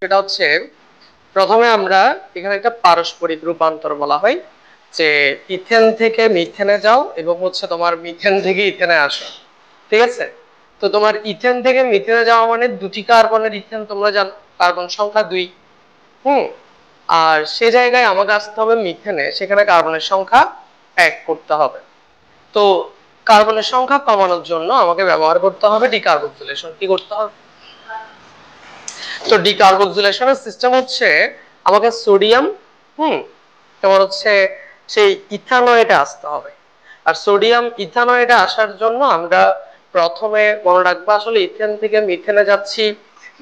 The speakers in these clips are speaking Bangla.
সেটা হচ্ছে প্রথমে আমরা এখানে একটা পারস্পরিক রূপান্তর বলা হয় যে ইথেন থেকে মিথেনে যাও এবং হচ্ছে তোমার মিথেন থেকে ইথেনে আসো। ঠিক আছে, তো তোমার ইথেন থেকে মিথেনে যাওয়া মানে দুটি কার্বনের ইথেন, তোমরা জানো কার্বন সংখ্যা 2। আর সে জায়গায় আমাকে আসতে হবে মিথেনে, সেখানে কার্বনের সংখ্যা 1 করতে হবে। তো কার্বনের সংখ্যা কমানোর জন্য আমাকে ব্যবহার করতে হবে ডিকার্বক্সিলেশন। কি করতে হবে? তো ডিকার্বক্সিলেশনের সিস্টেম হচ্ছে আমাকে সোডিয়াম তোমার হচ্ছে সেই ইথানয়েডে আসতে হবে। আর সোডিয়াম ইথানয়েডে আসার জন্য আমরা প্রথমে মনে রাখবো আসলে ইথেন থেকে মিথেনে যাচ্ছি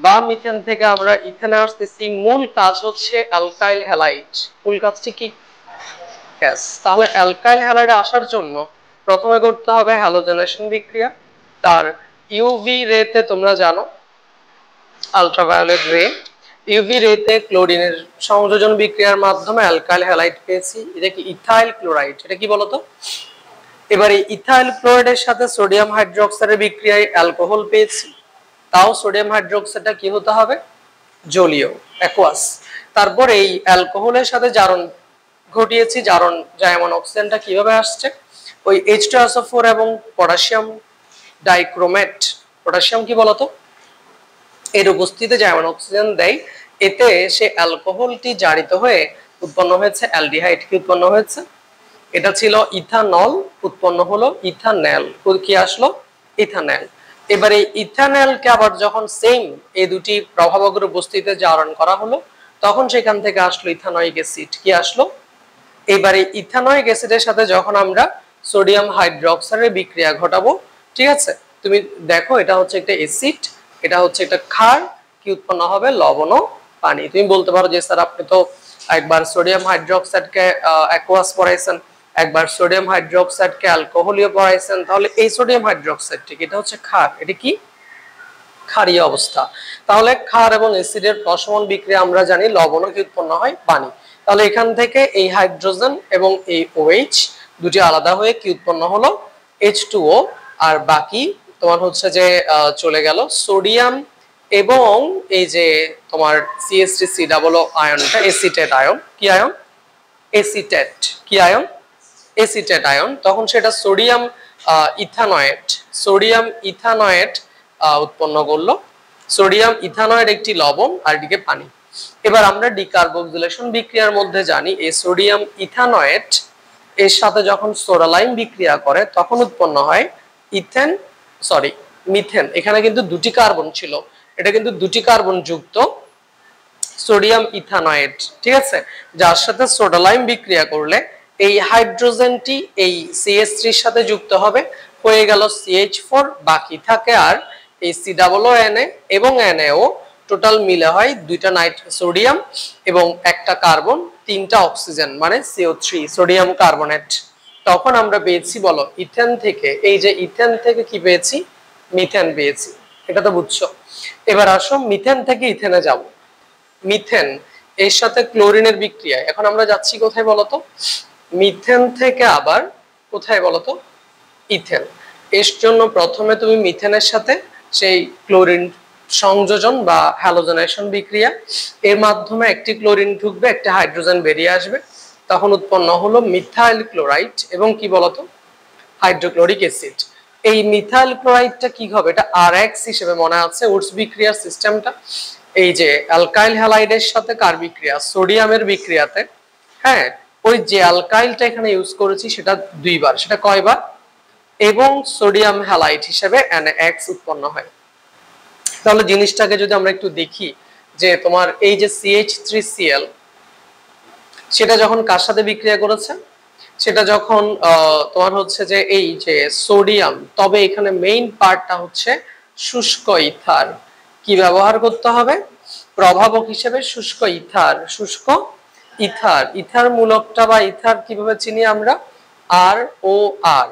বা মিথেন থেকে আমরা ইথেনে আসতেছি, মূল কাজ হচ্ছে অ্যালকাইল হ্যালাইড। মূল কাজটি কি? গ্যাস। তাহলে অ্যালকাইল হ্যালাইডে আসার জন্য প্রথমে করতে হবে হ্যালোজেনেশন বিক্রিয়া। তার ইউভি রেতে তোমরা জানো আলট্রাভায়োলেট রে, ইউভি রেতে ক্লোরিনের সংযোজন বিক্রিয়ার মাধ্যমে অ্যালকাইল হ্যালাইড পেয়েছি। এটা কি ইথাইল ক্লোরাইড। এটা কি বলতো? এবারে ইথাইল ক্লোরাইডের সাথে সোডিয়াম হাইড্রোক্সাইডের বিক্রিয়ায় অ্যালকোহল পেয়েছি। তাও সোডিয়াম হাইড্রোক্সাইডটা কি হতে হবে? জলীয়, অ্যাকুয়াস। তারপর এই অ্যালকোহলের সাথে জারণ ঘটিয়েছি। জায়মন অক্সিজেনটা কিভাবে আসছে? ওই H2SO4 এবং পটাশিয়াম ডাইক্রোমেট। পটাশিয়াম কি বলতো? এর উপস্থিতিতে জায়মন অক্সিজেন দেয়। এতে সে অ্যালকোহলটি জারিত হয়ে উৎপন্ন হয়েছে অ্যালডিহাইড। কি উৎপন্ন হয়েছে? এটা ছিল ইথানল, উৎপন্ন হলো ইথানেল। কি আসলো? ইথানেল। এবারে ইথানেলকে আবার যখন সেম এই দুটি প্রভাবকের উপস্থিতিতে জারণ করা হলো, তখন সেখান থেকে আসলো ইথানয়িক অ্যাসিড। কি আসলো? এবারে ইথানয়িক অ্যাসিডের সাথে যখন আমরা সোডিয়াম হাইড্রোক্সাইডের বিক্রিয়া ঘটাবো, ঠিক আছে, তুমি দেখো এটা হচ্ছে একটা অ্যাসিড, এটা হচ্ছে একটা ক্ষার। কি উৎপন্ন হবে? লবণ ও পানি। তুমি বলতে পারো যে স্যার আপনি তো একবার সোডিয়াম হাইড্রোক্সাইডকে অ্যাকুয়াস পড়াইছেন, একবার সোডিয়াম হাইড্রোক্সাইডকে অ্যালকোহলীয় পড়াইছেন, তাহলে এই সোডিয়াম হাইড্রোক্সাইড ঠিক এটা হচ্ছে ক্ষার। এটা কি? ক্ষারীয় অবস্থা। তাহলে ক্ষার এবং অ্যাসিডের প্রশমন বিক্রিয়া আমরা জানি লবণও কি উৎপন্ন হয়? পানি। তাহলে এখান থেকে এই হাইড্রোজেন এবং এই OH দুটি আলাদা হয়ে কি উৎপন্ন হলো? H2O। আর বাকি তোমার হচ্ছে যে চলে গেল সোডিয়াম এবং এই যে তোমার CH3COO আয়নটা এসিটেট আয়ন। কি আয়ন? এসিটেট। কি আয়ন? Acetate ion. তখন সেটা সোডিয়াম ইথানয়েড, সোডিয়াম ইথানয়েড উৎপন্ন করলো। সোডিয়াম ইথানয়েড একটি লবণ আর এদিকে পানি। এবার আমরা ডিকার্বক্সিলেশন বিক্রিয়ার মধ্যে জানি এই সোডিয়াম ইথানয়েড এর সাথে যখন সোডালাইম বিক্রিয়া করে তখন উৎপন্ন হয় ইথেন, সরি মিথেন। এখানে কিন্তু দুটি কার্বন ছিল, এটা কিন্তু দুটি কার্বন যুক্ত সোডিয়াম ইথানয়েড। ঠিক আছে, যার সাথে সোডালাইম বিক্রিয়া করলে এই হাইড্রোজেনটি এই CH3 এর সাথে যুক্ত হবে, হয়ে গেল CH4। বাকি থাকে আর এই COO এবং NaO, টোটাল মিলে হয় দুইটা সোডিয়াম এবং একটা কার্বন, তিনটা অক্সিজেন, মানে CO3, সোডিয়াম কার্বনেট। তখন আমরা পেয়েছি বলো ইথেন থেকে, এই যে ইথেন থেকে কি পেয়েছি? মিথেন পেয়েছি। এটা তো বুঝছো। এবার আসো মিথেন থেকে ইথেনে যাব। মিথেন এর সাথে ক্লোরিনের বিক্রিয়া। এখন আমরা যাচ্ছি কোথায় বলতো? মিথেন থেকে আবার কোথায় বলতো? ইথেন। এর জন্য প্রথমে তুমি মিথেনের সাথে সেই ক্লোরিন সংযোজন বা হ্যালোজেনেশন বিক্রিয়া, এর মাধ্যমে একটি ক্লোরিন ঢুকবে, একটা হাইড্রোজেন বেরিয়ে আসবে, তখন উৎপন্ন হলো মিথাইল ক্লোরাইড এবং কি বলতো? Hydrochloric acid. এই মিথাইল ক্লোরাইডটা কি হবে? এটা RX হিসেবে মনে আছে উডস বিক্রিয়ার সিস্টেমটা। এই যে অ্যালকাইল হ্যালাইডের সাথে কার বিক্রিয়া? সোডিয়ামের বিক্রিয়াতে। হ্যাঁ, ওই যে অ্যালকাইলটা এখানে ইউজ করেছি সেটা দুইবার। সেটা কয়বার? এবং সোডিয়াম হ্যালাইড হিসেবে NaX উৎপন্ন হয়। তাহলে জিনিসটাকে যদি আমরা একটু দেখি যে তোমার এই যে CH3Cl সেটা যখন কার সাথে বিক্রিয়া করেছে? সেটা যখন তোমার হচ্ছে যে এই যে সোডিয়াম, তবে এখানে মেইন পার্টটা হচ্ছে শুষ্ক ইথার। কি ব্যবহার করতে হবে প্রভাবক হিসেবে? শুষ্ক ইথার। শুষ্ক ইথার। ইথার মূলকটা বা ইথার কিভাবে চিনি আমরা? ROR,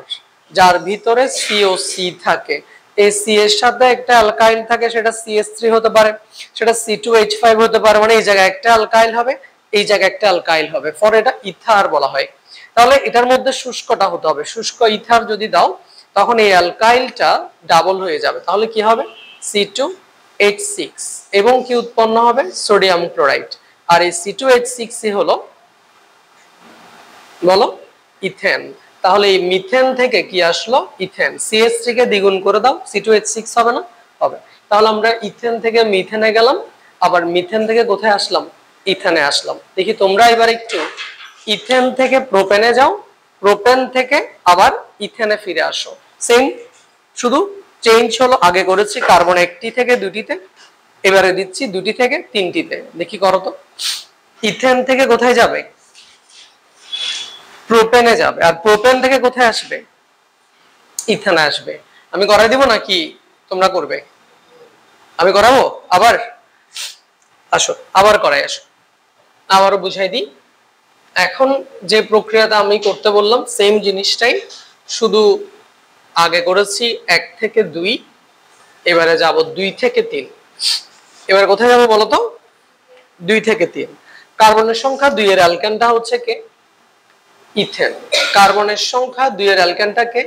যার ভিতরে COC থাকে। এই সি এর সাথে একটা অ্যালকাইল থাকে, সেটা CH3 হতে পারে, সেটা C2H5 হতে পারে, মানে এই জায়গায় একটা অ্যালকাইল হবে, এই জায়গায় একটা অ্যালকাইল হবে, ফলে এটা ইথার বলা হয়। তাহলে এটার মধ্যে শুষ্কটা হতে হবে। শুষ্ক ইথার যদি দাও তখন এই অ্যালকাইলটা ডাবল হয়ে যাবে। তাহলে কি হবে? C2H6 এবং কি উৎপন্ন হবে সোডিয়াম ক্লোরাইড আর এই C2H6 হলো বলো ইথেন তাহলে এই মিথেন থেকে কি আসলো ইথেন CH3 কে দ্বিগুণ করে দাও C2H6 হবে না হবে তাহলে আমরা ইথেন থেকে মিথেনে গেলাম আবার মিথেন থেকে কোথায় আসলাম ইথেনে আসলাম দেখি তোমরা এবার একটু ইথেন থেকে প্রোপেনে যাও প্রোপেন থেকে আবার ইথেনে ফিরে আসো সেম শুধু চেঞ্জ হলো আগে করেছি কার্বন একটি থেকে দুটিতে এবারে দিচ্ছি দুটি থেকে তিনটিতে দেখি করো তো ইথেন থেকে কোথায় যাবে প্রোপেনে যাবে আর প্রোপেন থেকে কোথায় আসবে ইথেনে আসবে আমি করাই দিব নাকি তোমরা করবে আমি করাবো আবার আসো আবার করাই আসো আবারও বুঝাই দিই এখন যে প্রক্রিয়াটা আমি করতে বললাম সেম জিনিসটাই শুধু আগে করেছি 1 থেকে 2 এবারে যাব 2 থেকে 3 এবারে কোথায় যাব বলো তো 2 থেকে 3 কার্বনের সংখ্যা 2 এর অ্যালকেনটা হচ্ছে কে ইথেন কার্বনের সংখ্যা 2 এর অ্যালকেনটা কে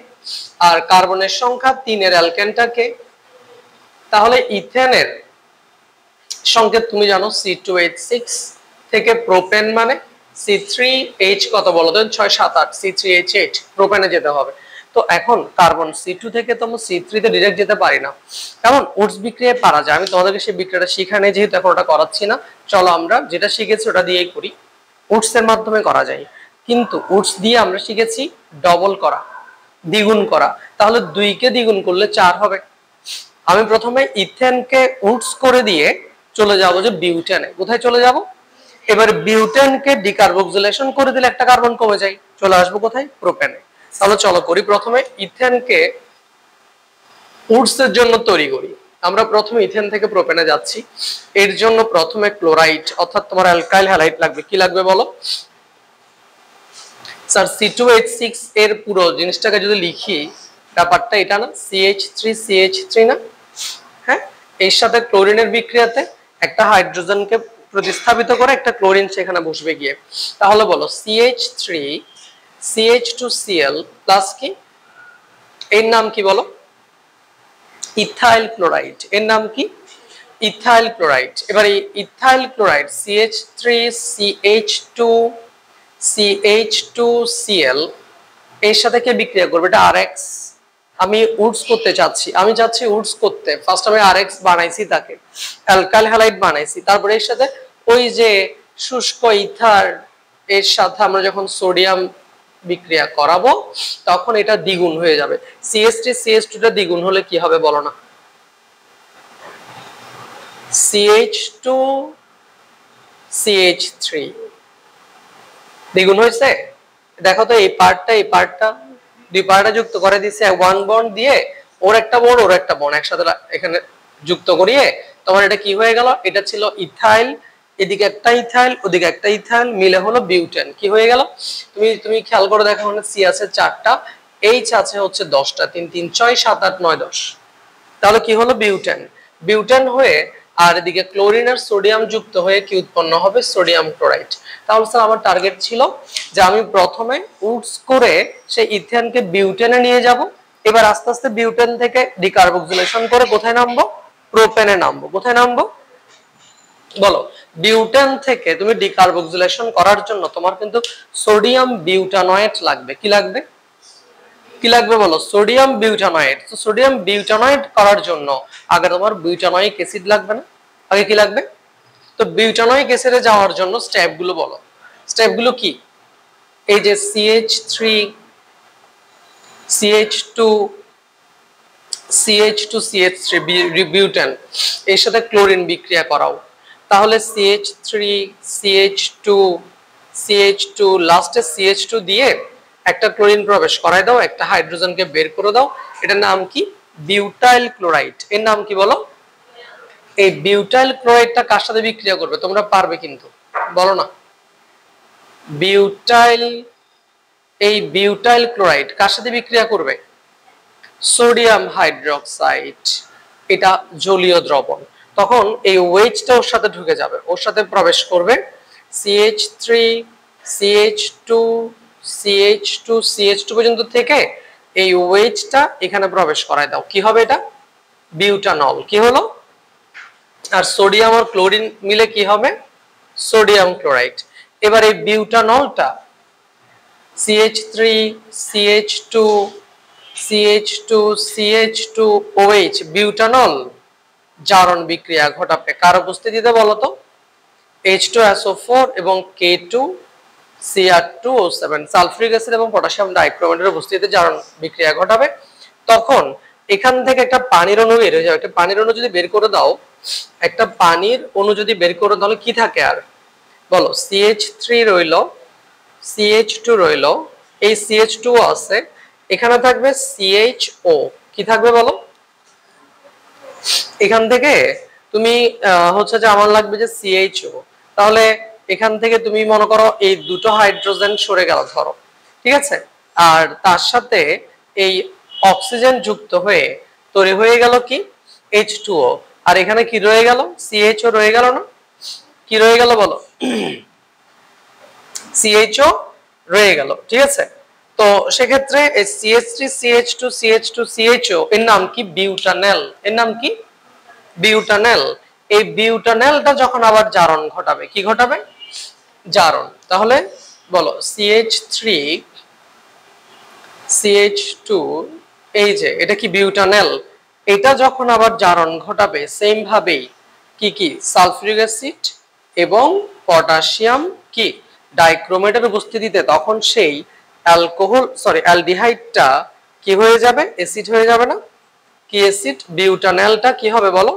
আর কার্বনের সংখ্যা 3 এর অ্যালকেনটা কে তাহলে ইথেনের সংকেত তুমি জানো C2H6 থেকে প্রোপেন মানে C3H কত বলো তো 6 7 8 C3H8 প্রোপেনে যেতে হবে তো এখন কার্বন C2 থেকে তুমি C3 তে ডাইরেক্ট যেতে পারি না কারণ উডস বিক্রিয়ায় পারা যায় আমি তোমাদেরকে সেই বিক্রিয়াটা শেখানে যেহেতু এখন ওটা করাচ্ছি না চলো আমরা যেটা শিখেছি ওটা দিয়েই করি উডস এর মাধ্যমে করা যায় কিন্তু উডস দিয়ে আমরা শিখেছি ডবল করা দ্বিগুণ করা তাহলে 2 কে দ্বিগুণ করলে 4 হবে আমি প্রথমে ইথেনকে উডস করে দিয়ে চলে যাব যে বিউটেনে কোথায় চলে যাব এবার বিউটেনকে ডিকার্বক্সিলেশন করে দিলে একটা কার্বন কমে যায় চলে আসবো কোথায় প্রোপেনে তাহলে চলো করি প্রথমে ইথেনকে উডস এর জন্য তৈরি করি আমরা প্রথমে ইথেন থেকে প্রোপেনে যাচ্ছি এর জন্য প্রথমে ক্লোরাইড অর্থাৎ তোমার অ্যালকাইল হ্যালাইড লাগবে কি লাগবে বলো স্যার C2H6 এর পুরো জিনিসটাকে যদি লিখি ব্যাপারটা এটা না CH3 না হ্যাঁ এর সাথে ক্লোরিনের বিক্রিয়াতে একটা হাইড্রোজেনকে প্রতিস্থাপিত করে একটা ক্লোরিন সেখানে বসবে গিয়ে তাহলে বলো CH3 CH2Cl প্লাস কি এর নাম কি বলো ইথাইল ক্লোরাইড এর নাম কি ইথাইল ক্লোরাইড এবার এই ইথাইল ক্লোরাইড CH3CH2Cl এর সাথে কি বিক্রিয়া করবে এটা RX আমি উডস করতে চাচ্ছি আমি চাচ্ছি উডস করতে ফার্স্ট আমি RX বানাইছি তাকে অ্যালকাইল হ্যালাইড বানাইছি তারপরে এর সাথে ওই যে শুষ্ক ইথার এর সাথে আমরা যখন সোডিয়াম বিক্রিয়া করাবো তখন এটা দ্বিগুণ হয়ে যাবে CH3CH2 টা দ্বিগুণ হলে কি হবে বলো না CH2CH3 দ্বিগুণ হয়েছে দেখো তো এই পার্টটা দুই পার্টটা যুক্ত করে দিয়েছে ওয়ান বন্ড দিয়ে ওর একটা বন্ড একসাথে এখানে যুক্ত করিয়ে তোমার এটা কি হয়ে গেল এটা ছিল ইথাইল এদিকে একটা ইথাইল ওদিকে একটা ইথাইল মিলে হলো বিউটেন কি হয়ে গেল তুমি খেয়াল করে দেখো মানে সি আছে 4টা এইচ আছে হচ্ছে 10টা 3 3 6 7 8 9 10 তাহলে কি হলো বিউটেন হয়ে আর এদিকে ক্লোরিন আর সোডিয়াম যুক্ত হয়ে কি উৎপন্ন হবে সোডিয়াম ক্লোরাইড তাহলে স্যার আমার টার্গেট ছিল যে আমি প্রথমে উডস করে সেই ইথেনকে বিউটেনে নিয়ে যাব এবার আস্তে আস্তে বিউটেন থেকে ডিকার্বক্সিলেশন করে কোথায় নামবো প্রোপেনে নামবো কোথায় নামবো বলো বিউটেন থেকে তুমি ডিকার্বক্সিলেশন করার জন্য তোমার কিন্তু সোডিয়াম বিউটানয়েট লাগবে কি লাগবে বলো সোডিয়াম বিউটানয়েট তো সোডিয়াম বিউটানয়েট করার জন্য আগে তোমার বিউটানয়িক অ্যাসিড লাগবে না আগে কি লাগবে তো বিউটানয়িক অ্যাসিডে যাওয়ার জন্য স্টেপগুলো বলো স্টেপগুলো কি এই যে CH3 CH2 CH3 বিউটেন এর সাথে ক্লোরিন বিক্রিয়া করাও তাহলে CH3 CH2 লাস্টে CH2 দিয়ে একটা ক্লোরিন প্রবেশ করাই দাও একটা হাইড্রোজেনকে বের করে দাও এটার নাম কি বিউটাইল ক্লোরাইড এর নাম কি বলো এই বিউটাইল ক্লোরাইডটা কার সাথে বিক্রিয়া করবে তোমরা পারবে কিন্তু বলো না বিউটাইল ক্লোরাইড কার সাথে বিক্রিয়া করবে সোডিয়াম হাইড্রোক্সাইড এটা জলীয় দ্রবণ তখন এই ওয়েজটা ওর সাথে ঢুকে যাবে ওর সাথে প্রবেশ করবে CH3 CH2 পর্যন্ত থেকে এই ওয়েজটা এখানে প্রবেশ করায় দাও কি হবে এটা বিউটানল কি হলো আর সোডিয়াম আর ক্লোরিন মিলে কি হবে সোডিয়াম ক্লোরাইড। এবার এই বিউটানলটা CH3 CH2 CH2 CH2OH butanol জারণ বিক্রিয়া ঘটাবে কার উপস্থিতিতে বলো তো H2SO4 এবং K2Cr2O7 সালফিউরিক অ্যাসিড এবং পটাশিয়াম ডাইক্রোমেটের উপস্থিতিতে জারণ বিক্রিয়া ঘটাবে। তখন এখান থেকে একটা পানির অণু বের হয়ে যাবে। একটা পানির অণু যদি বের করে দাও, একটা পানির অণু যদি বের করে দাও কি থাকে আর বলো CH3 রইল, CH2 রইল, এই CH2 আছে, এখানে থাকবে CHO, কি থাকবে বলো? এখান থেকে তুমি হচ্ছে যে আমার লাগবে যে CHO, তাহলে এখান থেকে তুমি মনে করো এই দুটো হাইড্রোজেন সরে গেল ধরো, ঠিক আছে, আর তার সাথে এই অক্সিজেন যুক্ত হয়ে তৈরি হয়ে গেল কি H2O, আর এখানে কি রয়ে গেল CHO রয়ে গেল না, কি রয়ে গেল বলো CHO রয়ে গেল, ঠিক আছে। তো সেক্ষেত্রে এই CH3 CH2 CH2 CHO এর নাম কি বিউটানেল, এর নাম কি বিউটানেল। এই বিউটানেলটা যখন আবার জারণ ঘটাবে, কি ঘটাবে জারণ, তাহলে বলো CH3 CH2 এই যে এটা কি বিউটানেল, এটা যখন আবার জারণ ঘটাবে সেম ভাবেই কি কি সালফিউরিক অ্যাসিড এবং পটাশিয়াম কি ডাইক্রোমেটের উপস্থিতিতে, তখন সেই অ্যালডিহাইডটা কি হয়ে যাবে অ্যাসিড হয়ে যাবে না, কি অ্যাসিড বিউটানেলটা কি হবে বলো,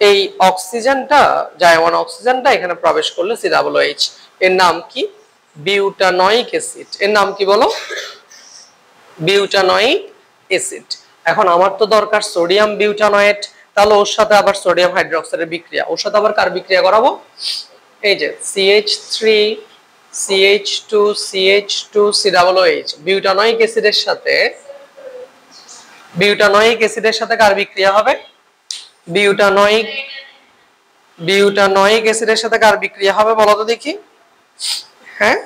এই অক্সিজেনটা জায়মান অক্সিজেনটা এখানে প্রবেশ করলে COOH, এর নাম কি বিউটানয়িক অ্যাসিড, এর নাম কি বলো বিউটানয়িক অ্যাসিড। এখন আমার তো দরকার সোডিয়াম বিউটানয়েট, তাহলে ওর সাথে আবার সোডিয়াম হাইড্রোক্সাইডের বিক্রিয়া, ওর সাথে আবার কার বিক্রিয়া করাবো এই যে CH3 CH2 CH2 COOH বিউটানয়িক অ্যাসিডের সাথে, বিউটানয়িক অ্যাসিডের সাথে কার বিক্রিয়া হবে বিউটানয়িক অ্যাসিডের সাথে কার বিক্রিয়া হবে বলো তো দেখি, হ্যাঁ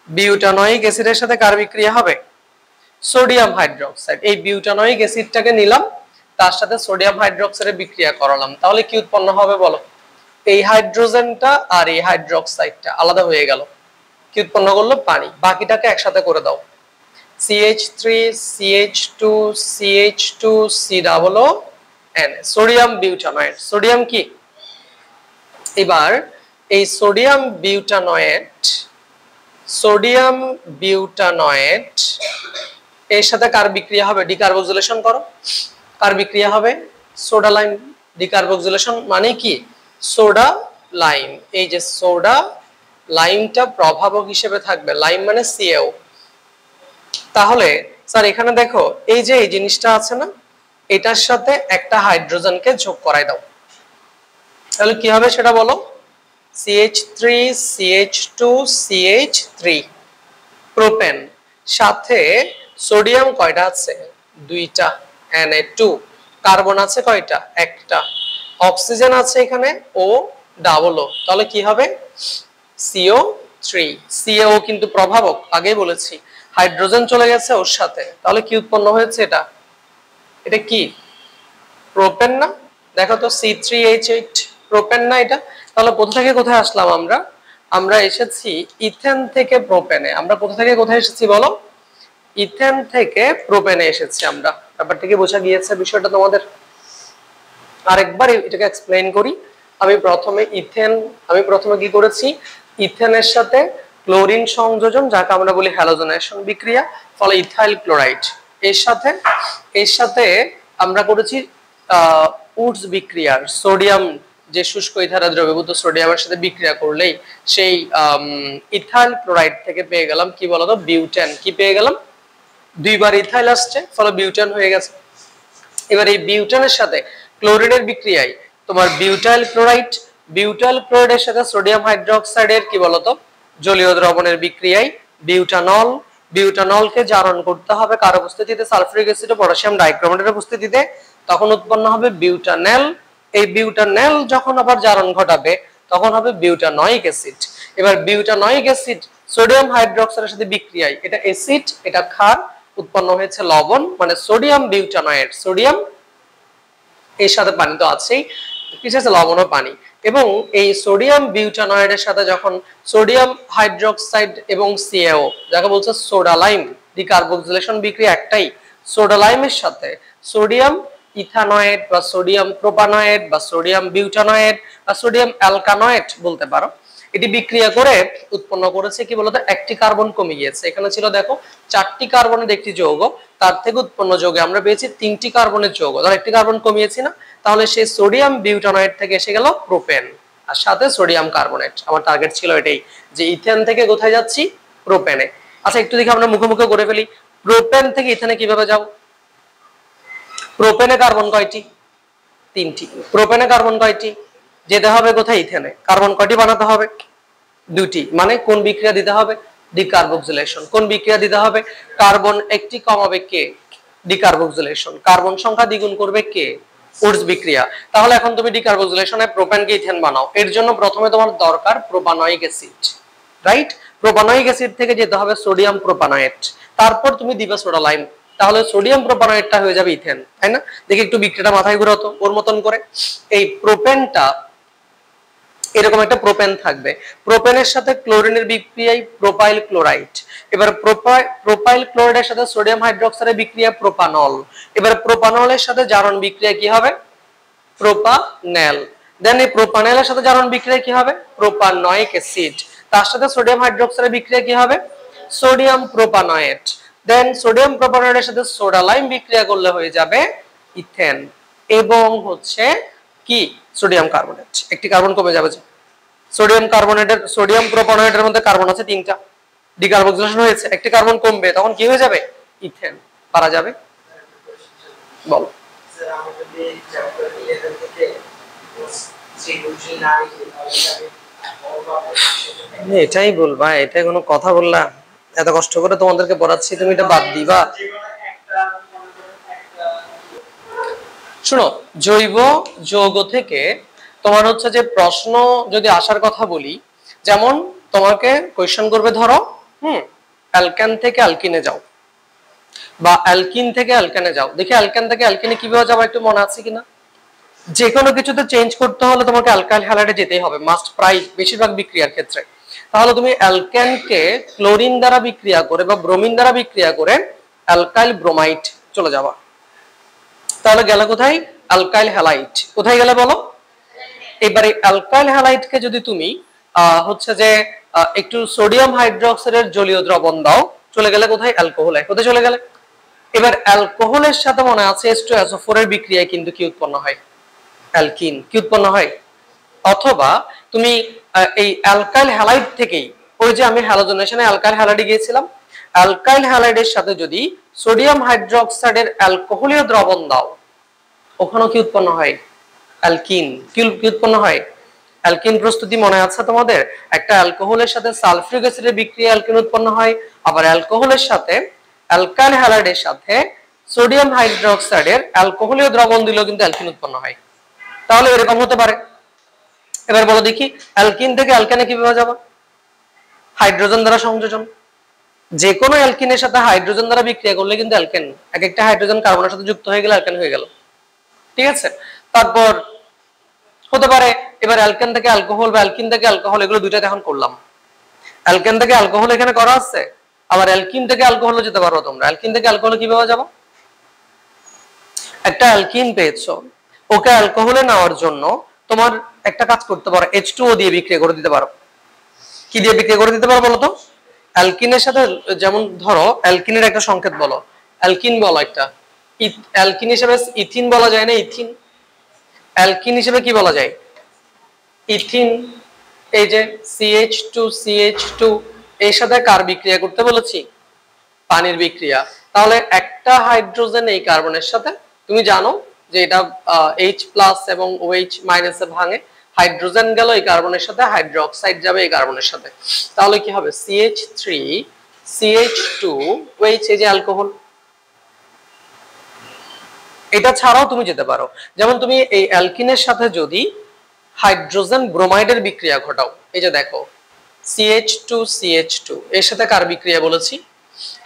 বিউটানয়িক অ্যাসিডের সাথে কার বিক্রিয়া হবে সোডিয়াম হাইড্রোক্সাইড। এই বিউটানয়িক অ্যাসিডটাকে নিলাম, তার সাথে সোডিয়াম হাইড্রোক্সাইডের বিক্রিয়া করালাম, তাহলে কি উৎপন্ন হবে বলো এই হাইড্রোজেনটা আর এই হাইড্রোক্সাইডটা আলাদা হয়ে গেল, কি উৎপন্ন করলো পানি, বাকিটাকে একসাথে করে দাও CH3 CH2 CH2 COON sodium বিউটানয়েড, sodium কি এবার এই সোডিয়াম বিউটানয়েড এর সাথে কার বিক্রিয়া হবে ডিকার্বক্সিলেশন করো, কার বিক্রিয়া হবে সোডা লাইম, ডিকার্বক্সিলেশন মানে কি সোডা লাইম, এই যে সোডা লাইমটা প্রভাবক হিসেবে থাকবে, লাইম মানে CaO। তাহলে স্যার এখানে দেখো এই যে এই জিনিসটা আছে না, এটার সাথে একটা হাইড্রোজেনকে যোগ করাই দাও, তাহলে কি হবে সেটা বলো CH3 CH2 CH3 প্রোপেন, সাথে সোডিয়াম কয়টা আছে দুইটা Na2, কার্বন আছে কয়টা একটা, অক্সিজেন আছে এখানে O ডাবল O, তাহলে কি হবে CO3, CaO কিন্তু প্রভাবক আগেই বলেছি, হাইড্রোজেন চলে গেছে ওর সাথে, তাহলে কি উৎপন্ন হয়েছে এটা কি প্রোপেন না, দেখো তো C3H8 প্রোপেন না এটা, তাহলে কোথা থেকে কোথায় আসলাম আমরা এসেছি ইথেন থেকে প্রোপেনে, আমরা কোথা থেকে কোথায় এসেছি বলো ইথেন থেকে প্রোপেনে এসেছি আমরা, ব্যাপারটা কি বোঝা গিয়েছে বিষয়টা তোমাদের? আরেকবার এটাকে এক্সপ্লেইন করি, আমি প্রথমে কি করেছি ইথেনের সাথে ক্লোরিন সংযোজন, যাকে আমরা বলি হ্যালোজেনেশন বিক্রিয়া, ফলে ইথাইল ক্লোরাইড, এর সাথে আমরা করেছি উডস বিক্রিয়ার সোডিয়াম, যে শুষ্ক ইথারা দ্রবীভূত সোডিয়ামের সাথে বিক্রিয়া করলেই সেই ইথাইল ক্লোরাইড থেকে পেয়ে গেলাম কি বলতো বিউটেন, কি পেয়ে গেলাম দুইবার ইথাইল আসছে ফলে বিউটেন হয়ে গেছে। এবার এই বিউটেনের সাথে ক্লোরিনের বিক্রিয়ায় তোমার বিউটাইল ক্লোরাইডের সাথে সোডিয়াম হাইড্রোক্সাইডের কি বলতো জলীয় দ্রবণের বিক্রিয়ায় বিউটানলকে জারণ করতে হবে কার উপস্থিতিতে সালফিউরিক অ্যাসিড ও পটাশিয়াম ডাইক্রোমেটের উপস্থিতিতে, তখন উৎপন্ন হবে বিউটানেল। এই বিউটানেল যখন আবার জারণ ঘটাবে তখন হবে বিউটানয়িক অ্যাসিড। এবার বিউটানয়িক অ্যাসিড সোডিয়াম হাইড্রোক্সাইডের সাথে বিক্রিয়ায় এটা অ্যাসিড এটা ক্ষার, উৎপন্ন হয়েছে লবণ মানে সোডিয়াম বিউটানয়েড, সোডিয়াম এর সাথে পানি তো আছেই, কিছু আছে লবণ ও পানি। এবং এই সোডিয়াম বিউটানয়েডের সাথে যখন সোডিয়াম হাইড্রোক্সাইড এবং সিএও, যাকে বলছে সোডা লাইম, ডিকার্বক্সিলেশন বিক্রিয়া একটাই, সোডা লাইমের সাথে সোডিয়াম ইথানয়েড বা সোডিয়াম প্রোপানয়েড বা সোডিয়াম বিউটানয়েড বা সোডিয়াম অ্যালকানয়েড বলতে পারো, এটি বিক্রিয়া করে উৎপন্ন করেছে কি বলতো, একটি কার্বন কমে গিয়েছে। এখানে ছিল দেখো 4টি কার্বনের একটি যৌগ, তার থেকে উৎপন্ন যৌগে আমরা পেয়েছি 3টি কার্বনের যৌগ, ধর একটি কার্বন কমিয়েছি না, তাহলে সেই সোডিয়াম বিউটানয়েড থেকে এসে গেল প্রোপেন আর সাথে সোডিয়াম কার্বনেট। আমার টার্গেট ছিল এটাই, যে ইথেন থেকে কোথায় যাচ্ছি, প্রোপেনে। আচ্ছা একটু দেখি আমরা মুখে মুখে করে ফেলি, প্রোপেন থেকে ইথেনে কিভাবে যাব? প্রোপেনে কার্বন কয়টি? 3টি। প্রোপেনে কার্বন কয়টি? যেতে হবে কোথায়, ইথেনে। কার্বন কয়টি বানাতে হবে? 2টি। মানে কোন বিক্রিয়া দিতে হবে? ডিকার্বক্সিলেশন। কোন বিক্রিয়া দিতে হবে? কার্বন একটি কমাবে কে? ডিকার্বক্সিলেশন। কার্বন সংখ্যা দ্বিগুণ করবে কে? উডস বিক্রিয়া। তাহলে এখন তুমি ডিকার্বক্সিলেশনে প্রোপেনকে ইথেন বানাও, এর জন্য প্রথমে তোমার দরকার propanoic acid, right? Propanoic acid থেকে যেতে হবে সোডিয়াম প্রোপানয়েট, তারপর তুমি দিবে সোডা লাইম, তাহলে সোডিয়াম প্রোপানয়েটটা হয়ে যাবে ইথেন, তাই না? দেখি একটু বিক্রিয়াটা মাথায় ঘুরাতো ওর মতন করে। এই প্রোপেনটা এরকম একটা প্রোপেন থাকবে, প্রোপেনের সাথে ক্লোরিনের বিক্রিয়ায় প্রোপাইল ক্লোরাইড। এবার প্রোপাইল ক্লোরাইডের সাথে সোডিয়াম হাইড্রোক্সাইডের বিক্রিয়া প্রোপানল। এবার প্রোপানলের সাথে জারণ বিক্রিয়া কি হবে? প্রোপানেল। দেন এই প্রোপানেলের সাথে জারণ বিক্রিয়া কি হবে? Propanoic acid. তার সাথে সোডিয়াম হাইড্রোক্সাইডের বিক্রিয়া কি হবে? সোডিয়াম প্রোপানয়েট। দেন সোডিয়াম প্রোপানয়েটের সাথে সোডা লাইম বিক্রিয়া করলে হয়ে যাবে ইথেন এবং হচ্ছে কি সোডিয়াম কার্বনেট। একটি কার্বন কমে যাবে, যে সোডিয়াম কার্বনেটের সোডিয়াম প্রোপানয়েটের মধ্যে কার্বন আছে 3টা, ডিকার্বক্সিলেশন হয়েছে, একটি কার্বন কমবে, তখন কি হয়ে যাবে? ইথেন। পারা যাবে? বল। এটাই বলবা, এটাই কোনো কথা বললা? এত কষ্ট করে তোমাদেরকে পড়াচ্ছি, তুমি এটা বাদ দিবা? শোনো, জৈব যৌগ থেকে তোমার হচ্ছে যে প্রশ্ন যদি আসার কথা বলি, যেমন তোমাকে কোয়েশ্চেন করবে, ধরো অ্যালকেন থেকে অ্যালকিনে যাও বা অ্যালকিন থেকে অ্যালকেনে যাও। দেখি অ্যালকেন থেকে অ্যালকিনে কিভাবে যাবো, একটু মনে আছে কিনা? যে কোনো কিছুতে চেঞ্জ করতে হলে তোমাকে অ্যালকাইল হ্যালাইডে যেতেই হবে, মাস্ট প্রায় বেশিরভাগ বিক্রিয়ার ক্ষেত্রে। তাহলে তুমি অ্যালকেনকে ক্লোরিন দ্বারা বিক্রিয়া করে বা ব্রোমিন দ্বারা বিক্রিয়া করে অ্যালকাইল ব্রোমাইড চলে যাবা। তাহলে গেলে কোথায়? Alkyl halide. কোথায় গেলে বলো? এবারে অ্যালকাইল হ্যালাইডকে যদি তুমি হচ্ছে যে একটু সোডিয়াম হাইড্রোক্সাইডের জলীয় দ্রবণ দাও, চলে গেলে কোথায়? অ্যালকোহলে। কোথায় চলে গেলে? এবার অ্যালকোহলের সাথে মনে আছে H2SO4 এর বিক্রিয়ায় কিন্তু কি উৎপন্ন হয়? অ্যালকিন। কি উৎপন্ন হয়? অথবা তুমি এই অ্যালকাইল হ্যালাইড থেকেই, ওই যে আমি হ্যালোজেনেশনে অ্যালকাইল হ্যালাইডে গিয়েছিলাম, অ্যালকাইল হ্যালাইডের সাথে যদি সোডিয়াম হাইড্রোক্সাইডের অ্যালকোহলীয় দ্রবণ দাও, ওখানেও কি উৎপন্ন হয়? অ্যালকিন। কি উৎপন্ন হয়? অ্যালকিন প্রস্তুতি মনে আছে তোমাদের? একটা অ্যালকোহলের সাথে সালফিউরিক অ্যাসিডের বিক্রিয়া অ্যালকিন উৎপন্ন হয়, আবার অ্যালকোহলের সাথে অ্যালকাইল হ্যালাইডের সাথে সোডিয়াম হাইড্রোক্সাইডের অ্যালকোহলীয় দ্রবণ দিলেও কিন্তু অ্যালকিন উৎপন্ন হয়। তাহলে এরকম হতে পারে। এবার বলো দেখি, অ্যালকিন থেকে অ্যালকেনে কিভাবে যাবে? হাইড্রোজেন দ্বারা সংযোজন। যে কোনো অ্যালকিনের সাথে হাইড্রোজেন দ্বারা বিক্রিয়া করলে কিন্তু অ্যালকেন, এক একটা হাইড্রোজেন কার্বনের সাথে যুক্ত হয়ে গেলে অ্যালকেন হয়ে গেল, ঠিক আছে? তারপর হতে পারে এবার অ্যালকেন থেকে অ্যালকোহল বা অ্যালকিন থেকে অ্যালকোহল, এগুলো দুইটা এখন করলাম। অ্যালকেন থেকে অ্যালকোহল এখানে করা আছে, আবার অ্যালকিন থেকে অ্যালকোহলে যেতে পারো তোমরা। অ্যালকিন থেকে অ্যালকোহলে কিভাবে যাবো? একটা অ্যালকিন পেয়েছো, ওকে অ্যালকোহলে নেওয়ার জন্য তোমার একটা কাজ করতে পারো, H2O দিয়ে বিক্রিয়া করে দিতে পারো। কি দিয়ে বিক্রিয়া করে দিতে পারো বলো তো? অ্যালকিনের সাথে, যেমন ধরো অ্যালকিনের একটা সংকেত বলো, অ্যালকিন বলো একটা। অ্যালকিন হিসেবে ইথিন বলা যায় না? ইথিন। অ্যালকিন হিসেবে কি বলা যায়? ইথিন। এই যে CH2CH2, এর সাথে কার বিক্রিয়া করতে বলেছি? পানির বিক্রিয়া। তাহলে একটা হাইড্রোজেন এই কার্বনের সাথে, তুমি জানো যে এটা H+ এবং OH- এ ভাঙে, হাইড্রোজেন গেল এই কার্বনের সাথে, হাইড্রোক্সাইড যাবে এই কার্বনের সাথে, তাহলে কি হবে? CH3CH2OH, এই যে অ্যালকোহল। এটা ছাড়াও তুমি যেতে পারো, যেমন তুমি এই অ্যালকিনের সাথে যদি হাইড্রোজেন ব্রোমাইডের বিক্রিয়া ঘটাও, এই যে দেখো CH2CH2, এর সাথে কার বিক্রিয়া বলেছি?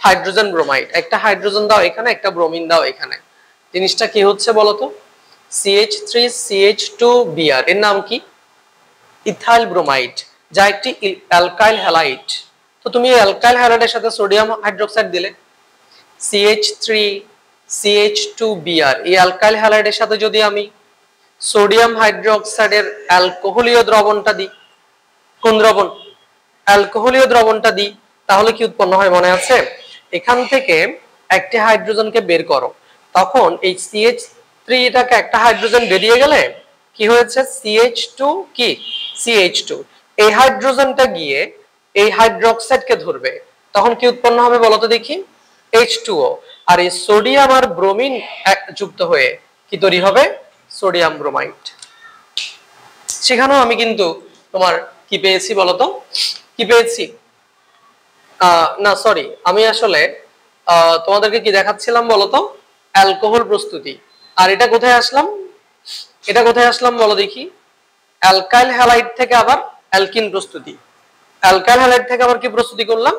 Hydrogen bromide. একটা হাইড্রোজেন দাও এখানে, একটা ব্রোমিন দাও এখানে, জিনিসটা কি হচ্ছে বলতো? CH3CH2Br এর নাম কি? ইথাইল ব্রোমাইড, যা একটি অ্যালকাইল হ্যালাইড। তো তুমি অ্যালকাইল হ্যালাইডের সাথে সোডিয়াম হাইড্রোক্সাইড দিলে, CH3CH2Br এই অ্যালকাইল হ্যালাইডের সাথে যদি আমি সোডিয়াম হাইড্রোক্সাইডের অ্যালকোহলীয় দ্রবণটা দিই, কোন দ্রবণ? অ্যালকোহলীয় দ্রবণটা দিই, তাহলে কি উৎপন্ন হয় মনে আছে? এখান থেকে একটি হাইড্রোজেনকে বের করো, তখন এই CH3 এটাকে একটা হাইড্রোজেন বেরিয়ে গেলে কি হয়েছে? CH2 কি? CH2 এই হাইড্রোজেনটা গিয়ে এই হাইড্রোক্সাইডকে ধরবে, তখন কি উৎপন্ন হবে বলো তো দেখি? H2O। আর এই সোডিয়াম আর ব্রোমিন যুক্ত হয়ে কি তৈরি হবে? Sodium bromide. সেখানেও আমি কিন্তু তোমার কি পেয়েছি বলতো? কি পেয়েছি? না সরি, আমি আসলে তোমাদেরকে কি দেখাচ্ছিলাম বলতো? অ্যালকোহল প্রস্তুতি। আর এটা কোথায় আসলাম? এটা কোথায় আসলাম বলো দেখি? অ্যালকাইল হ্যালাইড থেকে আবার অ্যালকিন প্রস্তুতি। অ্যালকাইল হ্যালাইড থেকে আবার কি প্রস্তুতি করলাম?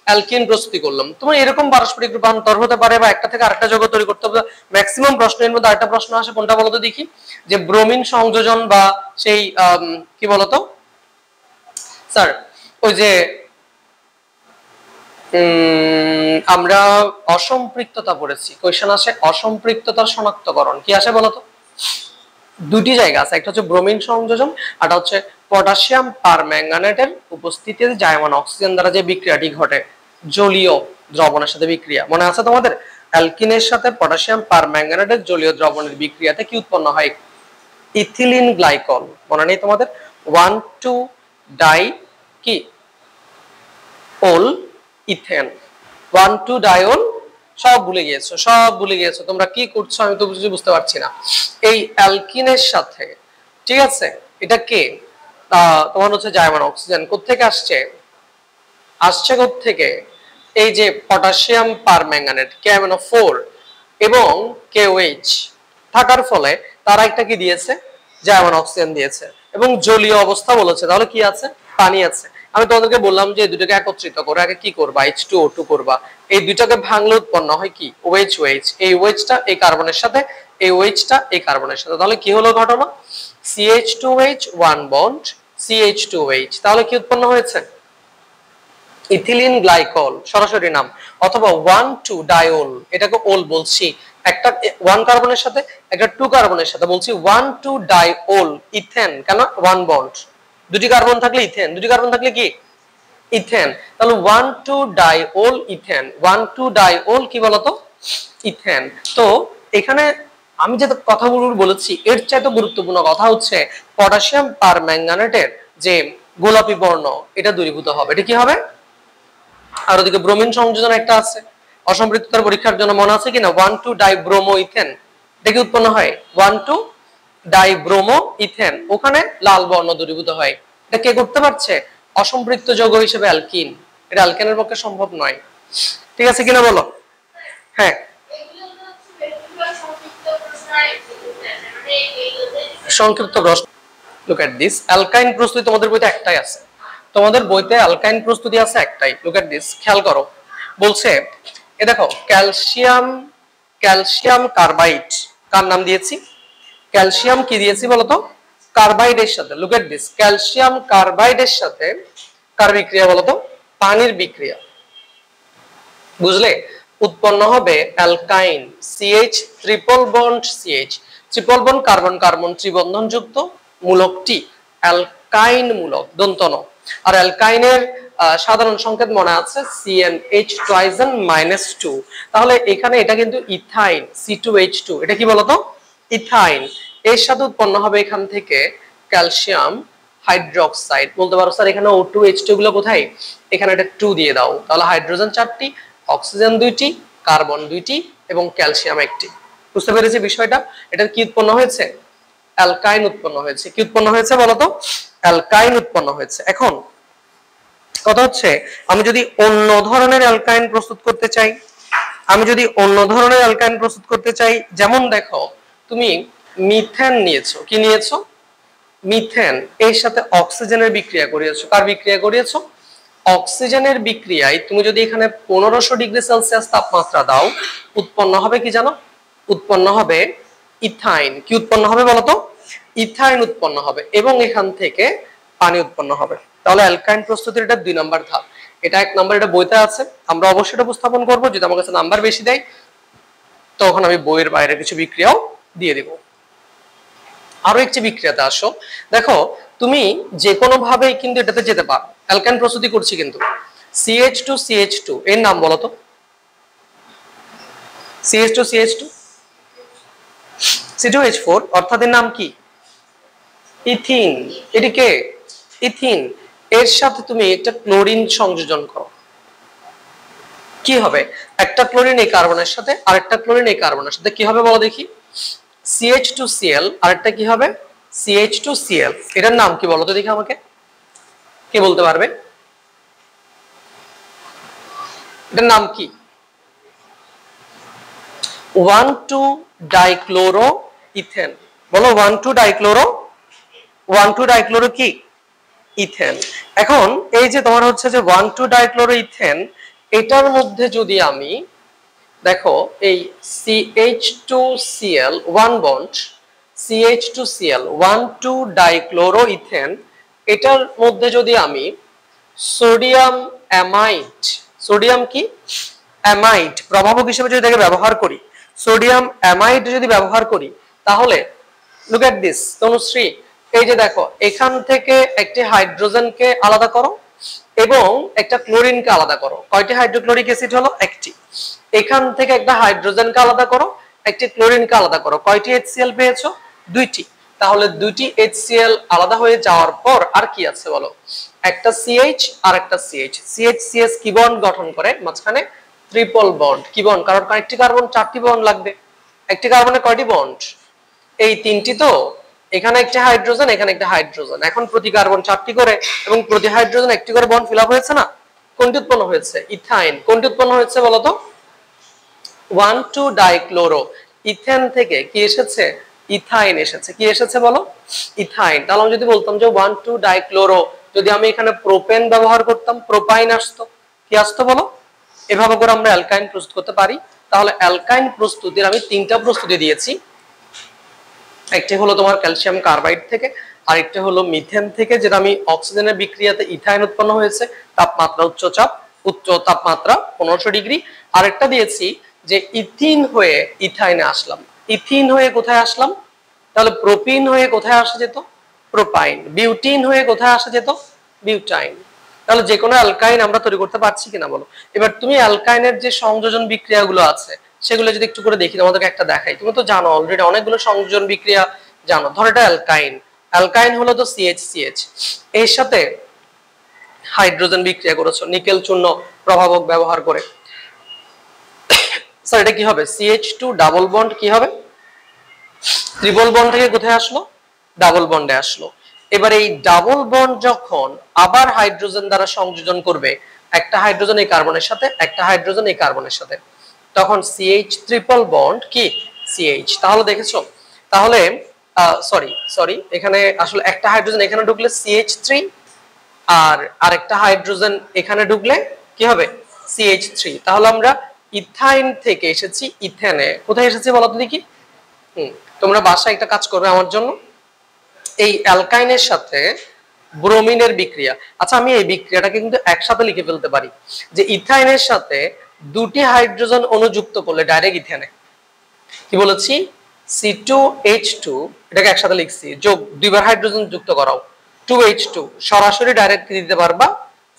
অ্যালকিন প্রস্তুতি করলাম। তোমার এরকম পারস্পরিক রূপান্তর হতে পারে, বা একটা থেকে আরেকটা যৌগ তৈরি করতে হবে। ম্যাক্সিমাম প্রশ্নের মধ্যে আরেকটা প্রশ্ন আসে, কোনটা বলতো দেখি? যে ব্রোমিন সংযোজন বা সেই কি বলতো স্যার, ওই যে আমরা অসম্পৃক্ততা পড়েছি, কোয়েশ্চেন আসে অসম্পৃক্ততার শনাক্তকরণ। কি আসে বলতো? দুটি জায়গা আছে, একটা হচ্ছে ব্রোমিন সংযোজন, আর হচ্ছে পটাশিয়াম পারম্যাঙ্গানেটের উপস্থিতিতে জায়মান অক্সিজেন দ্বারা যে বিক্রিয়াটি ঘটে, জলীয় দ্রবণের সাথে বিক্রিয়া। মনে আছে তোমাদের? অ্যালকিনের সাথে পটাশিয়াম পারম্যাঙ্গানেটের জলীয় দ্রবণের বিক্রিয়াতে কি উৎপন্ন হয়? Ethylene glycol. মনে নেই তোমাদের? 1,2 ডাই কি ওল ইথেন, 1,2 ডাইওল। সব ভুলে গিয়েছো, সব ভুলে গিয়েছো, তোমরা কি করছো আমি তো বুঝতে পারছি না। এই অ্যালকিনের সাথে, ঠিক আছে, এটা কে? তোমার হচ্ছে জায়মান অক্সিজেন। কোত্থেকে আসছে? আসছে কোত্থেকে? এই যে পটাশিয়াম পারম্যাঙ্গানেট KMnO4 এবং KOH থাকার ফলে তারা একটা কি দিয়েছে? জায়মান অক্সিজেন দিয়েছে, এবং জলীয় অবস্থা বলেছে। তাহলে কি আছে? পানি আছে। আমি তোমাদেরকে বললাম যে এই দুটোকে একত্রিত করে আগে কি করবা? H2O2 করবা। এই দুটাকে ভাঙলে উৎপন্ন হয় কি? OH। এই OH-টা এই কার্বনের সাথে, এই OH-টা এই কার্বনের সাথে। তাহলে কি হলো ঘটনা? CH2H 1 bond CH2H। তাহলে কি উৎপন্ন হয়েছে? ইথিলিন গ্লাইকল, সরাসরি নাম। অথবা 1,2 ডাইওল, এটাকে ওল বলছি। একটা 1 কার্বনের সাথে একটা 2 কার্বনের সাথে বলছি 1,2 ডাইওল ইথেন। কেন? 1 বন্ড, দুটি কার্বন থাকলে ইথেন, দুটি কার্বন থাকলে কি? ইথেন। তাহলে 1,2 ডাইওল ইথেন, 1,2 ডাইওল কি বলতো? ইথেন। তো এখানে আমি যে কথাগুলো বলেছি, এর চাইতে গুরুত্বপূর্ণ কথা হচ্ছে পটাশিয়াম পারম্যাঙ্গানেটের যে গোলাপি বর্ণ, এটা দূরীভূত হবে। এটা কি হবে? আর ওদিকে ব্রোমিন সংযোজন একটা আছে অসম্পৃক্ততার পরীক্ষার জন্য, মনে আছে কিনা? 1,2 ডাইব্রোমো ইথেন। এটা কি উৎপন্ন হয়? 1,2 ডাইব্রোমো ইথেন। ওখানে লাল বর্ণ দূরীভূত হয়। এটা কে করতে পারছে? অসম্পৃক্ত যৌগ হিসেবে অ্যালকিন। এটা অ্যালকেনের পক্ষে সম্ভব নয়। ঠিক আছে কিনা বলো? হ্যাঁ, সংক্ষিপ্ত প্রশ্ন। লুক এট দিস, অ্যালকাইন প্রস্তুতি তোমাদের বইতে একটাই আছে। তোমাদের বইতে অ্যালকাইন প্রস্তুতি আছে একটাই। লুক এট দিস, খেয়াল করো। বলছে এ দেখো, ক্যালসিয়াম কার্বাইড। কার নাম দিয়েছি? ক্যালসিয়াম কি দিয়েছি বলতো? কার্বাইডের সাথে। লুক এট দিস, ক্যালসিয়াম কার্বাইডের সাথে কার বিক্রিয়া বলতো? পানির বিক্রিয়া। বুঝলে? উৎপন্ন হবে alkyne CH triple bond CH, triple bond carbon carbon ত্রিবন্ধন যুক্ত মূলকটি অ্যালকাইন মূলক, দন্তন। আর অ্যালকাইনের সাধারণ সংকেত মনে আছে CnH ট্রাইজন -2। তাহলে এখানে এটা কিন্তু ইথাইন C2H2। এটা কি বলতো? ইথাইন। এর সাথে উৎপন্ন হবে এখান থেকে ক্যালসিয়াম হাইড্রোক্সাইড। বলতে পারো স্যার এখানে O2H2 গুলো কোথায়? এখানে একটা 2 দিয়ে দাও, তাহলে হাইড্রোজেন 4টি, অক্সিজেন 2টি, কার্বন 2টি এবং ক্যালসিয়াম 1টি। বুঝতে পেরেছি বিষয়টা? এটা কি উৎপন্ন হয়েছে? অ্যালকাইন উৎপন্ন হয়েছে। কি উৎপন্ন হয়েছে বলতো? অ্যালকাইন উৎপন্ন হয়েছে। এখন কথা হচ্ছে, আমি যদি অন্য ধরনের অ্যালকাইন প্রস্তুত করতে চাই, যেমন দেখো তুমি মিথেন নিয়েছো। কি নিয়েছো? মিথেন। এর সাথে অক্সিজেনের বিক্রিয়া করিয়েছো। কার বিক্রিয়া করিয়েছো? অক্সিজেনের বিক্রিয়ায় তুমি যদি এখানে 1500 ডিগ্রি সেলসিয়াস তাপমাত্রা দাও, উৎপন্ন হবে কি জানো? উৎপন্ন হবে ইথাইন কি উৎপন্ন হবে বলতো? ইথাইন উৎপন্ন হবে এবং এখান থেকে পানি উৎপন্ন হবে। তাহলে অ্যালকাইন প্রস্তুতির এটা 2 নম্বর ধাপ। এটা 1 নম্বর, এটা বইতে আছে, আমরা অবশ্যই এটা উপস্থাপন করব। যদি আমার কাছে নাম্বার বেশি দেয় তখন আমি বইয়ের বাইরে কিছু বিক্রিয়াও দিয়ে দেব। আরো একটি বিক্রিয়াতে আসো, দেখো তুমি যে কোনো ভাবেই কিন্তু এটাতে যেতে পারো। অ্যালকাইন প্রস্তুতি করছি কিন্তু CH2CH2 এর নাম বলো তো? CH2CH2 C2H4 অর্থাৎ এর নাম কি? ইথিন। এটি কে? ইথিন। এর সাথে তুমি একটা ক্লোরিন সংযোজন করো, কি হবে? একটা ক্লোরিন এই কার্বনের সাথে আরেকটা ক্লোরিন এই কার্বনের সাথে কি হবে বলো দেখি? CH2Cl, আরেকটা কি হবে? CH2Cl। এটার নাম কি বলো তো দেখি আমাকে, কে বলতে পারবে? এটার নাম কি? 1,2-ডাইক্লোরো ইথেন। বলো 1,2-ডাইক্লোরো, 1,2-ডাইক্লোরো কি? ইথেন। এখন এই যে তোমার হচ্ছে যে 1,2-ডাইক্লোরো ইথেন, এটার মধ্যে যদি আমি দেখো এই CH2Cl 1 বন্ড, CH2Cl 1,2-ডাইক্লোরো ইথেন, এটার মধ্যে যদি আমি সোডিয়াম অ্যামাইড, সোডিয়াম কি? অ্যামাইড প্রভাবক হিসেবে যদি এটাকে ব্যবহার করি, সোডিয়াম অ্যামাইড যদি ব্যবহার করি, তাহলে লুক এট দিস তনুশ্রী, এই যে দেখো এখান থেকে একটি হাইড্রোজেনকে আলাদা করো এবং একটা ক্লোরিনকে আলাদা করো। কয়টি হাইড্রোক্লোরিক অ্যাসিড হলো? একটি। এখান থেকে একটা হাইড্রোজেনকে আলাদা করো, একটি ক্লোরিনকে আলাদা করো। কয়টি HCl পেয়েছো? দুইটি। তাহলে দুইটি HCl আলাদা হয়ে যাওয়ার পর আর কি আছে বলো? একটা CH আর একটা CH। CH কি বন্ড গঠন করে মাঝখানে? Triple bond. কি বন্ড? কারণ একটি কার্বন 4টি বন্ড লাগবে। একটি কার্বনে কয়টি বন্ড? এই 3টি। তো এখানে একটা হাইড্রোজেন, এখানে একটা হাইড্রোজেন, এখন প্রতি কার্বন 4টি করে এবং প্রতি হাইড্রোজেন একটি করে বন্ড ফিল আপ হয়েছে না? কোনটি উৎপন্ন হয়েছে? ইথাইন। কোনটি উৎপন্ন হয়েছে বলো তো? 1,2-ডাইক্লোরো ইথেন থেকে কি এসেছে? ইথাইন এসেছে। কি এসেছে বলো? ইথাইন। তাহলে আমি যদি বলতাম যে 1,2-ডাইক্লোরো, যদি আমি এখানে প্রোপেন ব্যবহার করতাম, প্রোপাইন আসতো। কি আসতো বলো? এভাবে করে আমরা অ্যালকাইন প্রস্তুত করতে পারি। তাহলে অ্যালকাইন প্রস্তুতির আমি 3টা প্রস্তুতি দিয়েছি। একটি হলো তোমার ক্যালসিয়াম কার্বাইড থেকে, আরেকটা হলো মিথেন থেকে, যেটা আমি অক্সিজেনের বিক্রিয়াতে ইথাইন উৎপন্ন হয়েছে, তাপমাত্রা উচ্চ তাপমাত্রা 1500 ডিগ্রি। আরেকটা দিয়েছি যে ইথিন হয়ে ইথাইনে আসলাম। ইথিন হয়ে কোথায় আসলাম? তাহলে প্রোপিন হয়ে কোথায় আসা যেত? প্রোপাইন। বিউটিন হয়ে কোথায় আসা যেত? বিউটাইন। তাহলে যে কোনো অ্যালকাইন আমরা তৈরি করতে পারছি কিনা বলো? এবার তুমি অ্যালকাইনের যে সংযোজন বিক্রিয়াগুলো আছে সেগুলো যদি একটু করে দেখি, তোমাদেরকে একটা দেখাই। তুমি তো জানো অলরেডি অনেকগুলো সংযোজন বিক্রিয়া জানো। ধরো এটা অ্যালকাইন। অ্যালকাইন হলো তো CH এর সাথে হাইড্রোজেন বিক্রিয়া করেছো নিকেল চূর্ণ প্রভাবক ব্যবহার করে। স্যার এটা কি হবে? CH2 ডাবল বন্ড কি হবে? ট্রিপল বন্ড থেকে কোথায় আসলো? ডাবল বন্ডে আসলো। এবার এই ডাবল বন্ড যখন আবার হাইড্রোজেন দ্বারা সংযোজন করবে, একটা হাইড্রোজেন এই কার্বনের সাথে, একটা হাইড্রোজেন এই কার্বনের সাথে, তখন CH ট্রিপল বন্ড কি? CH। তাহলে দেখেছো? তাহলে সরি এখানে আসলে একটা হাইড্রোজেন এখানে ঢুকলে CH3, আর আরেকটা হাইড্রোজেন এখানে ঢুকলে কি হবে? CH3। তাহলে আমরা ইথাইন থেকে এসেছি ইথেনে। কোথায় এসেছি বলো তো দেখি? তোমরা বাসায় একটা কাজ করবে আমার জন্য, এই অ্যালকাইনের সাথে ব্রোমিনের বিক্রিয়া। আচ্ছা আমি এই বিক্রিয়াটাকে কিন্তু একসাথে লিখে ফেলতে পারি যে ইথাইনের সাথে দুটি হাইড্রোজেন অণু যুক্ত করলে ডাইরেক্ট ইথেনে। কি বলেছি? C2H2, এটাকে একসাথে লিখছি, যোগ দুইবার হাইড্রোজেন যুক্ত করাও 2H2, সরাসরি ডাইরেক্ট দিতে পারবা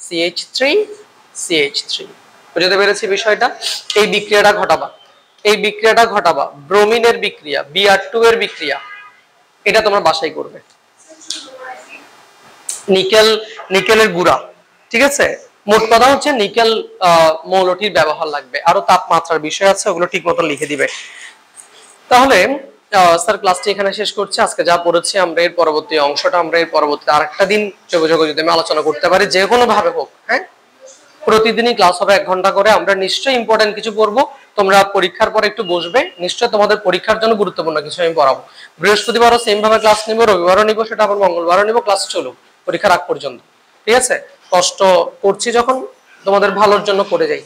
CH3। বুঝতে পেরেছি বিষয়টা? এই বিক্রিয়াটা ঘটাবা ব্রোমিনের বিক্রিয়া, Br2 এর বিক্রিয়া, এটা তোমরা বাসায় করবে। নিকেলের গুঁড়া, ঠিক আছে? মোট কথা হচ্ছে নিকেল মৌলটির ব্যবহার লাগবে, আরো তাপমাত্রার বিষয় আছে, ওগুলো ঠিক মতো লিখে দিবে। তাহলে স্যার ক্লাসটি এখানে শেষ করছি। আজকে যা পড়েছি আমরা এর পরবর্তী অংশটা আমরা এর পরবর্তী আরেকটা দিন যোগাযোগ যদি আমি আলোচনা করতে পারি, যে কোনো ভাবে হোক। হ্যাঁ, প্রতিদিনই ক্লাস হবে 1 ঘন্টা করে। আমরা নিশ্চয়ই ইম্পর্টেন্ট কিছু পড়বো। তোমরা পরীক্ষার পরে একটু বসবে, নিশ্চয়ই তোমাদের পরীক্ষার জন্য গুরুত্বপূর্ণ কিছু আমি পড়াবো। বৃহস্পতিবারও সেম ভাবে ক্লাস নিব, রবিবারও নিব, সেটা আবার মঙ্গলবারও নিব। ক্লাস চলুক পরীক্ষার আগ পর্যন্ত, ঠিক আছে? কষ্ট করছি যখন, তোমাদের ভালোর জন্য করে যাই।